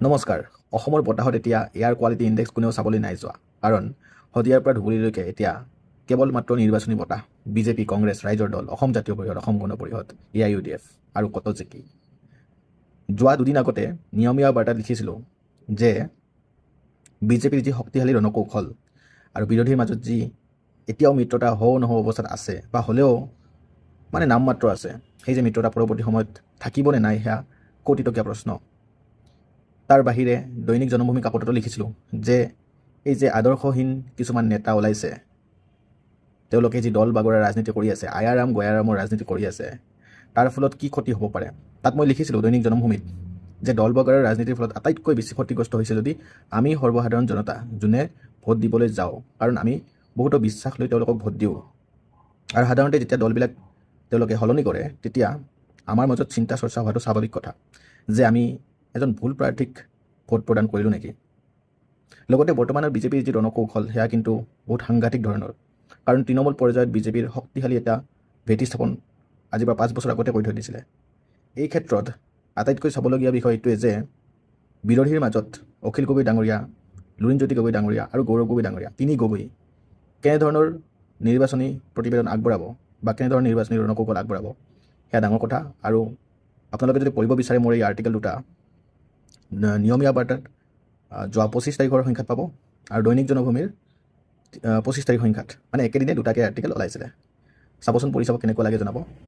নমস্কাৰ। অসমৰ বতাহত এতিয়া এয়াৰ কোৱালিটি ইণ্ডেক্স কোনেও চাবলৈ নাই যোৱা। কাৰণ শদিয়াৰ পৰা ধুবুৰীলৈকে এতিয়া কেৱল মাত্ৰ নিৰ্বাচনী বতাহ। বিজেপি, কংগ্ৰেছ, ৰাইজৰ দল, অসম জাতীয় পৰিষদ, অসম গণ পৰিষদ, AIUDF আৰু কত জিকি। যোৱা দুদিন আগতে নিয়মীয়া বাৰ্তাত লিখিছিলোঁ যে বিজেপিৰ যি শক্তিশালী ৰণকৌশল আৰু বিৰোধীৰ মাজত যি এতিয়াও মিত্ৰতা হওঁ নহওঁ অৱস্থাত আছে বা হ'লেও মানে নামমাত্ৰ আছে, সেই যে মিত্ৰতা পৰৱৰ্তী সময়ত থাকিবনে নাই সেয়া কৌটিটকীয়া প্ৰশ্ন। তাৰ বাহিৰে দৈনিক জনমভূমি কাকততো লিখিছিলোঁ যে এই যে আদৰ্শহীন কিছুমান নেতা ওলাইছে, তেওঁলোকে যি দল বাগৰাৰ ৰাজনীতি কৰি আছে, আয়াৰাম গয়াৰামৰ ৰাজনীতি কৰি আছে, তাৰ ফলত কি ক্ষতি হ'ব পাৰে। তাত মই লিখিছিলোঁ দৈনিক জনমভূমিত যে দল বাগৰাৰ ৰাজনীতিৰ ফলত আটাইতকৈ বেছি ক্ষতিগ্ৰস্ত হৈছে যদি আমি সৰ্বসাধাৰণ জনতা, যোনে ভোট দিবলৈ যাওঁ, কাৰণ আমি বহুতো বিশ্বাস লৈ তেওঁলোকক ভোট দিওঁ। আৰু সাধাৰণতে যেতিয়া দলবিলাক তেওঁলোকে সলনি কৰে, তেতিয়া আমাৰ মাজত চিন্তা চৰ্চা হোৱাটো স্বাভাৱিক কথা যে আমি এজন ভুল প্ৰাৰ্থীক ভোট প্ৰদান কৰিলোঁ নেকি। লগতে বৰ্তমানৰ বিজেপিৰ যি ৰণকৌশল সেয়া কিন্তু বহুত সাংঘাতিক ধৰণৰ। কাৰণ তৃণমূল পৰ্যায়ত বিজেপিৰ শক্তিশালী এটা ভেটি স্থাপন আজিৰ পৰা 5 বছৰ আগতে কৰি থৈ দিছিলে। এই ক্ষেত্ৰত আটাইতকৈ চাবলগীয়া বিষয় এইটোৱে যে বিৰোধীৰ মাজত অখিল গগৈ ডাঙৰীয়া, লুৰিণজ্যোতি গগৈ ডাঙৰীয়া আৰু গৌৰৱ গগৈ ডাঙৰীয়া, তিনি গগৈ কেনেধৰণৰ নিৰ্বাচনী প্ৰতিবেদন আগবঢ়াব বা কেনেধৰণৰ নিৰ্বাচনী ৰণকৌশল আগবঢ়াব সেয়া ডাঙৰ কথা। আৰু আপোনালোকে যদি পঢ়িব বিচাৰে মোৰ এই আৰ্টিকেল দুটা নিয়মীয়া বাৰ্তাত যোৱা 25 তাৰিখৰ সংখ্যাত পাব, আৰু দৈনিক জনভূমিৰ 25 তাৰিখ সংখ্যাত, মানে একেদিনে দুটাকৈ আৰ্টিকেল ওলাইছিলে। চাবচোন, পঢ়ি চাব, কেনেকুৱা লাগে জনাব।